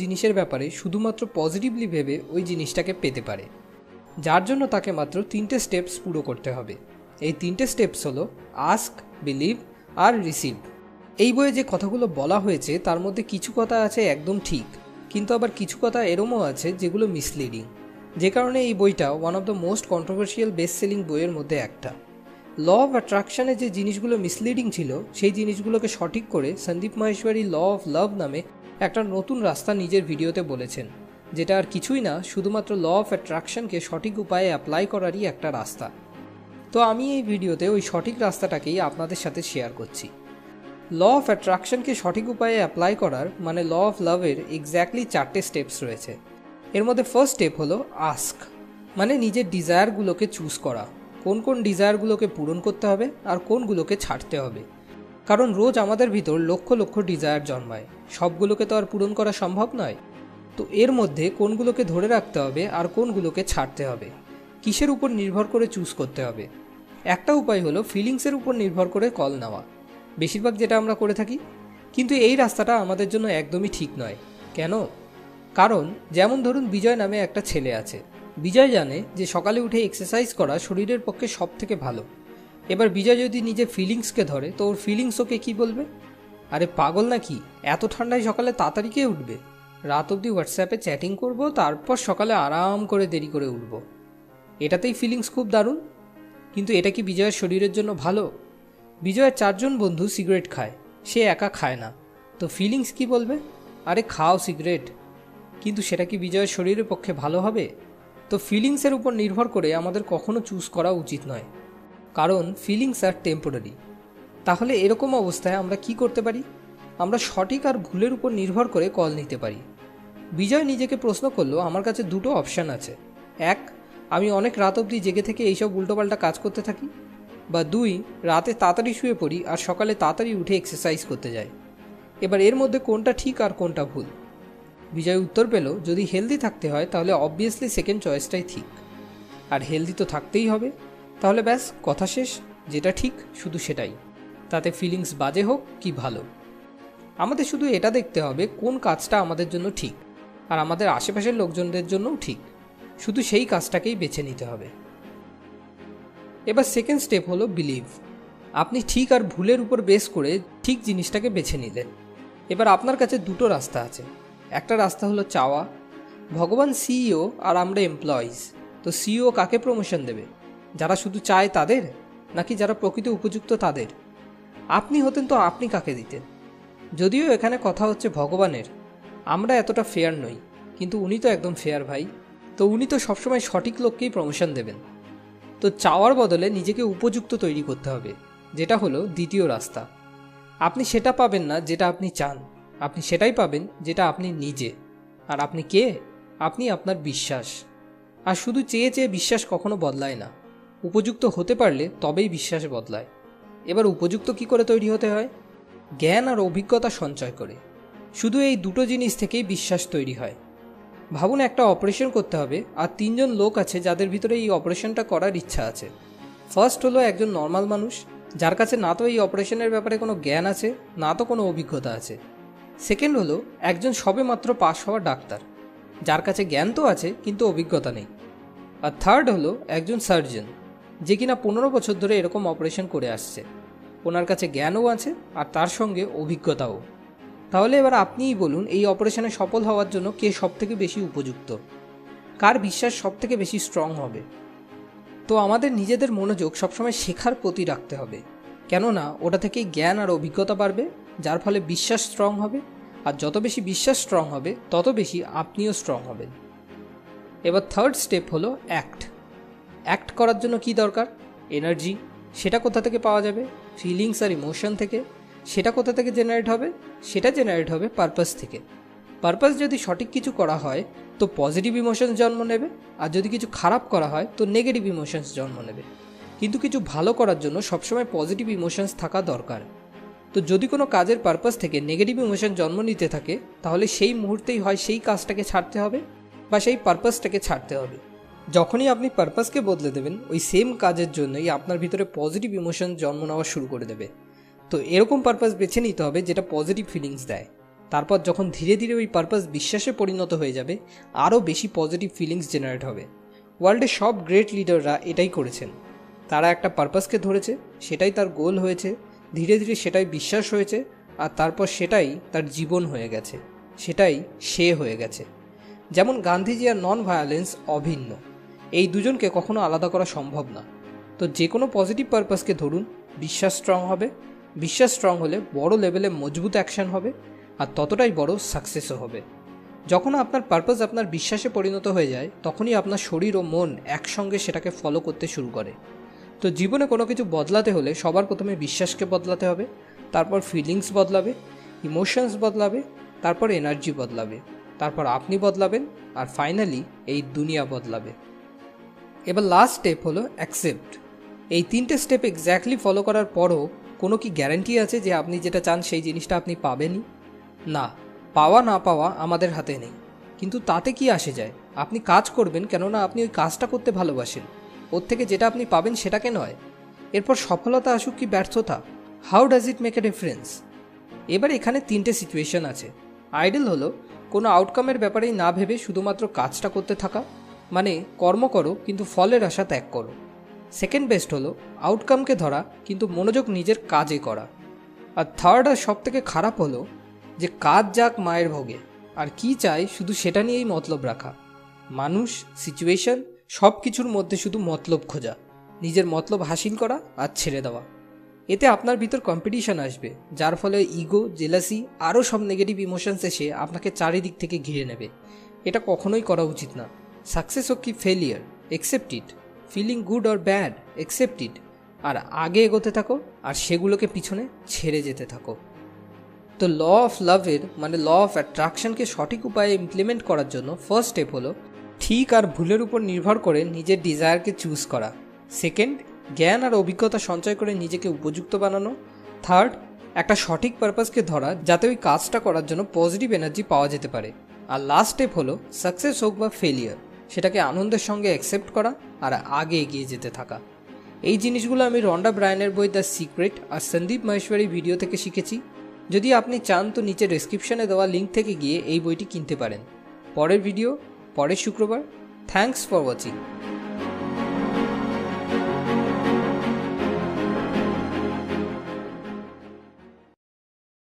জিনিসের ব্যাপারে শুধুমাত্র পজিটিভলি ভেবে ওই জিনিসটাকে পেতে পারে, যার জন্য তাকে মাত্র 3টে স্টেপস পুরো করতে হবে। এই 3টে স্টেপস হলো আস্ক, বিলিভ আর রিসিভ। এই বইয়ে যে কথাগুলো বলা হয়েছে তার মধ্যে কিছু কথা আছে একদম ঠিক, কিন্তু আবার কিছু কথা এরমও আছে যেগুলো মিসলিডিং, যে কারণে এই বইটা one of the most controversial best selling বইয়ের মধ্যে একটা। ল অফ অ্যাট্রাকশনে যে জিনিসগুলো মিসলিডিং ছিল সেই জিনিসগুলোকে সঠিক করে Sandeep Maheshwari law of love নামে একটা নতুন রাস্তা নিজের ভিডিওতে বলেছেন, যেটা আর কিছুই না, শুধুমাত্র ল অফ অ্যাট্রাকশনকে সঠিক উপায়ে অ্যাপ্লাই করারই একটা রাস্তা। তো আমি এই ভিডিওতে ওই সঠিক রাস্তাটাকেই আপনাদের সাথে শেয়ার করছি। ল অফ অ্যাট্রাকশনকে সঠিক উপায়ে অ্যাপ্লাই করার মানে ল অফ লাভের এক্স্যাক্টলি 4টে স্টেপস রয়েছে। এর মধ্যে ফার্স্ট স্টেপ হলো আস্ক, মানে নিজের ডিজায়ারগুলোকে চুজ করা, কোন কোন ডিজায়ারগুলোকে পূরণ করতে হবে আর কোনগুলোকে ছাড়তে হবে। কারণ রোজ আমাদের ভিতর লক্ষ লক্ষ ডিজায়ার জন্মায়, সবগুলোকে তো আর পূরণ করা সম্ভব নয়। তো এর মধ্যে কোনগুলোকে ধরে রাখতে হবে আর কোনগুলোকে ছাড়তে হবে, কিসের উপর নির্ভর করে চুজ করতে হবে। একটা উপায় হলো ফিলিংসের উপর নির্ভর করে কল নেওয়া, বেশিরভাগ যেটা আমরা করে থাকি। কিন্তু এই রাস্তাটা আমাদের জন্য একদমই ঠিক নয়। কেন? কারণ যেমন ধরুন বিজয় নামে একটা ছেলে আছে। বিজয় জানে যে সকালে উঠে এক্সারসাইজ করা শরীরের পক্ষে সব থেকে ভালো। এবার বিজয় যদি নিজের ফিলিংসকে ধরে তো ওর ফিলিংস ওকে কী বলবে? আরে পাগল নাকি, এত ঠান্ডায় সকালে তাড়াতাড়ি কে উঠবে? রাত অবধি হোয়াটসঅ্যাপে চ্যাটিং করব, তারপর সকালে আরাম করে দেরি করে উঠব। এটাতেই ফিলিংস খুব দারুণ। কিন্তু এটা কি বিজয়ের শরীরের জন্য ভালো? বিজয়ের 4জন বন্ধু সিগারেট খায়, সে একা খায় না, তো ফিলিংস কি বলবে? আরে খাও সিগারেট। কিন্তু সেটা কি বিজয়ের শরীরের পক্ষে ভালো হবে? তো ফিলিংসের উপর নির্ভর করে আমাদের কখনো চুজ করা উচিত নয়, কারণ ফিলিংস আর টেম্পোরারি। তাহলে এরকম অবস্থায় আমরা কি করতে পারি? আমরা সঠিক আর ভুলের উপর নির্ভর করে কল নিতে পারি। বিজয় নিজেকে প্রশ্ন করলো, আমার কাছে 2টো অপশান আছে। 1, আমি অনেক রাত অবধি জেগে থেকে এইসব উল্টোপাল্টা কাজ করতে থাকি, বা 2, রাতে তাড়াতাড়ি শুয়ে পড়ি আর সকালে তাড়াতাড়ি উঠে এক্সারসাইজ করতে যাই। এবার এর মধ্যে কোনটা ঠিক আর কোনটা ভুল? বিজয় উত্তর পেল, যদি হেলদি থাকতে হয় তাহলে অবভিয়াসলি সেকেন্ড চয়েসটাই ঠিক। আর হেলদি তো থাকতেই হবে, তাহলে ব্যাস কথা শেষ, যেটা ঠিক শুধু সেটাই, তাতে ফিলিংস বাজে হোক কি ভালো। আমাদের শুধু এটা দেখতে হবে কোন কাজটা আমাদের জন্য ঠিক আর আমাদের আশেপাশের লোকজনদের জন্যও ঠিক, শুধু সেই কাজটাকেই বেছে নিতে হবে। এবার সেকেন্ড স্টেপ হলো বিলিভ। আপনি ঠিক আর ভুলের উপর বেস করে ঠিক জিনিসটাকে বেছে নিলেন। এবার আপনার কাছে 2টো রাস্তা আছে। একটা রাস্তা হলো চাওয়া। ভগবান সিইও আর আমরা এমপ্লয়িজ, তো সিইও কাকে প্রমোশন দেবে? যারা শুধু চায় তাদের, নাকি যারা প্রকৃত উপযুক্ত তাদের? আপনি হতেন তো আপনি কাকে দিতেন? যদিও এখানে কথা হচ্ছে ভগবানের, আমরা এতটা ফেয়ার নই, কিন্তু উনি তো একদম ফেয়ার ভাই, তো উনি তো সবসময় সঠিক লোককেই প্রমোশন দেবেন। তো চাওয়ার বদলে নিজেকে উপযুক্ত তৈরি করতে হবে, যেটা হলো দ্বিতীয় রাস্তা। আপনি সেটা পাবেন না যেটা আপনি চান, আপনি সেটাই পাবেন যেটা আপনি নিজে। আর আপনি কে? আপনি আপনার বিশ্বাস। আর শুধু চেয়ে চেয়ে বিশ্বাস কখনো বদলায় না, উপযুক্ত হতে পারলে তবেই বিশ্বাস বদলায়। এবার উপযুক্ত কি করে তৈরি হতে হয়? জ্ঞান আর অভিজ্ঞতা সঞ্চয় করে। শুধু এই 2টো জিনিস থেকেই বিশ্বাস তৈরি হয়। ভাবুন, একটা অপারেশন করতে হবে আর 3জন লোক আছে যাদের ভিতরে এই অপারেশনটা করার ইচ্ছা আছে। ফার্স্ট হলো একজন নর্মাল মানুষ, যার কাছে না তো এই অপারেশনের ব্যাপারে কোনো জ্ঞান আছে, না তো কোনো অভিজ্ঞতা আছে। সেকেন্ড হলো একজন সবেমাত্র পাশ হওয়া ডাক্তার, যার কাছে জ্ঞান তো আছে কিন্তু অভিজ্ঞতা নেই। আর থার্ড হলো একজন সার্জন, যে কিনা 15 বছর ধরে এরকম অপারেশন করে আসছে, ওনার কাছে জ্ঞানও আছে আর তার সঙ্গে অভিজ্ঞতাও। তাহলে এবার আপনিই বলুন, এই অপারেশনে সফল হওয়ার জন্য কে সবথেকে বেশি উপযুক্ত? কার বিশ্বাস সবথেকে বেশি স্ট্রং হবে? তো আমাদের নিজেদের মনোযোগ সবসময় শেখার প্রতি রাখতে হবে, কেননা ওটা থেকেই জ্ঞান আর অভিজ্ঞতা বাড়বে, যার ফলে বিশ্বাস স্ট্রং হবে। আর যত বেশি বিশ্বাস স্ট্রং হবে তত বেশি আপনিও স্ট্রং হবেন। এবার থার্ড স্টেপ হলো অ্যাক্ট। অ্যাক্ট করার জন্য কি দরকার? এনার্জি। সেটা কোথা থেকে পাওয়া যাবে? ফিলিংস আর ইমোশন থেকে। সেটা কোথা থেকে জেনারেট হবে? সেটা জেনারেট হবে পারপাস থেকে। পারপাস যদি সঠিক কিছু করা হয় তো পজিটিভ ইমোশনস জন্ম নেবে, আর যদি কিছু খারাপ করা হয় তো নেগেটিভ ইমোশনস জন্ম নেবে। কিন্তু কিছু ভালো করার জন্য সবসময় পজিটিভ ইমোশনস থাকা দরকার। তো যদি কোনো কাজের পারপাস থেকে নেগেটিভ ইমোশন জন্ম নিতে থাকে, তাহলে সেই মুহূর্তেই হয় সেই কাজটাকে ছাড়তে হবে বা সেই পারপাসটাকে ছাড়তে হবে। যখনই আপনি পারপাসকে বদলে দেবেন, ওই সেম কাজের জন্যই আপনার ভিতরে পজিটিভ ইমোশন জন্ম নেওয়া শুরু করে দেবে। তো এরকম পারপাস বেছে নিতে হবে যেটা পজিটিভ ফিলিংস দেয়। তারপর যখন ধীরে ধীরে ওই পারপাস বিশ্বাসে পরিণত হয়ে যাবে, আরও বেশি পজিটিভ ফিলিংস জেনারেট হবে। ওয়ার্ল্ডে সব গ্রেট লিডাররা এটাই করেছেন। তারা একটা পারপাসকে ধরেছে, সেটাই তার গোল হয়েছে, ধীরে ধীরে সেটাই বিশ্বাস হয়েছে, আর তারপর সেটাই তার জীবন হয়ে গেছে, সেটাই সে হয়ে গেছে। যেমন গান্ধীজি আর নন ভায়োলেন্স অভিন্ন, এই দুজনকে কখনো আলাদা করা সম্ভব না। তো যে কোনো পজিটিভ পারপাসকে ধরুন, বিশ্বাস স্ট্রং হবে, বিশ্বাস স্ট্রং হলে বড় লেভেলে মজবুত অ্যাকশন হবে, আর ততটাই বড় সাকসেসও হবে। যখন আপনার পারপাস আপনার বিশ্বাসে পরিণত হয়ে যায়, তখনই আপনার শরীর ও মন একসঙ্গে সেটাকে ফলো করতে শুরু করে। তো জীবনে কোনো কিছু বদলাতে হলে সবার প্রথমে বিশ্বাসকে বদলাতে হবে, তারপর ফিলিংস বদলাবে, ইমোশনস বদলাবে, তারপর এনার্জি বদলাবে, তারপর আপনি বদলাবেন, আর ফাইনালি এই দুনিয়া বদলাবে। এবার লাস্ট স্টেপ হলো অ্যাকসেপ্ট। এই 3টে স্টেপ এক্স্যাক্টলি ফলো করার পরও কোনো কি গ্যারান্টি আছে যে আপনি যেটা চান সেই জিনিসটা আপনি পাবেনই? না, পাওয়া না পাওয়া আমাদের হাতে নেই। কিন্তু তাতে কি আসে যায়? আপনি কাজ করবেন, কেননা আপনি ওই কাজটা করতে ভালোবাসেন, ওর থেকে যেটা আপনি পাবেন সেটাকে নয়। এরপর সফলতা আসুক কি ব্যর্থতা, how does it make a difference? এবার এখানে 3টে সিচুয়েশন আছে। আইডল হলো কোনো আউটকামের ব্যাপারেই না ভেবে শুধুমাত্র কাজটা করতে থাকা, মানে কর্ম করো কিন্তু ফলের আশা ত্যাগ করো। সেকেন্ড বেস্ট হলো আউটকামকে ধরা কিন্তু মনোযোগ নিজের কাজে করা। আর থার্ড আর সব থেকে খারাপ হলো যে কাজ যাক মায়ের ভোগে, আর কি চাই শুধু সেটা নিয়েই মতলব রাখা। মানুষ, সিচুয়েশন সব কিছুর মধ্যে শুধু মতলব খোঁজা, নিজের মতলব হাসিল করা আর ছেড়ে দেওয়া। এতে আপনার ভিতর কম্পিটিশন আসবে, যার ফলে ইগো, জেলাসি আরও সব নেগেটিভ ইমোশনস এসে আপনাকে চারিদিক থেকে ঘিরে নেবে। এটা কখনোই করা উচিত না। সাকসেস হোক কি failure, accept it. Feeling good or bad, accept it. আর আগে এগোতে থাকো, আর সেগুলোকে পিছনে ছেড়ে যেতে থাকো। তো ল অফ লাভের মানে ল অফ অ্যাট্রাকশনকে সঠিক উপায়ে ইমপ্লিমেন্ট করার জন্য ফার্স্ট স্টেপ হলো ঠিক আর ভুলের উপর নির্ভর করে নিজের ডিজায়ারকে চুজ করা। সেকেন্ড, জ্ঞান আর অভিজ্ঞতা সঞ্চয় করে নিজেকে উপযুক্ত বানানো। থার্ড, একটা সঠিক পারপাসকে ধরা যাতে ওই কাজটা করার জন্য পজিটিভ এনার্জি পাওয়া যেতে পারে। আর লাস্ট স্টেপ হলো সাকসেস হোক বা ফেলিয়ার, সেটাকে আনন্দের সঙ্গে অ্যাকসেপ্ট করা আর আগে এগিয়ে যেতে থাকা। এই জিনিসগুলো আমি রন্ডা ব্রায়ানের বই দ্য সিক্রেট আর সন্দীপ মাহেশ্বরী ভিডিও থেকে শিখেছি। যদি আপনি চান তো নিচে ডেসক্রিপশনে দেওয়া লিঙ্ক থেকে গিয়ে এই বইটি কিনতে পারেন। পরের ভিডিও পরের শুক্রবার। Thanks for watching.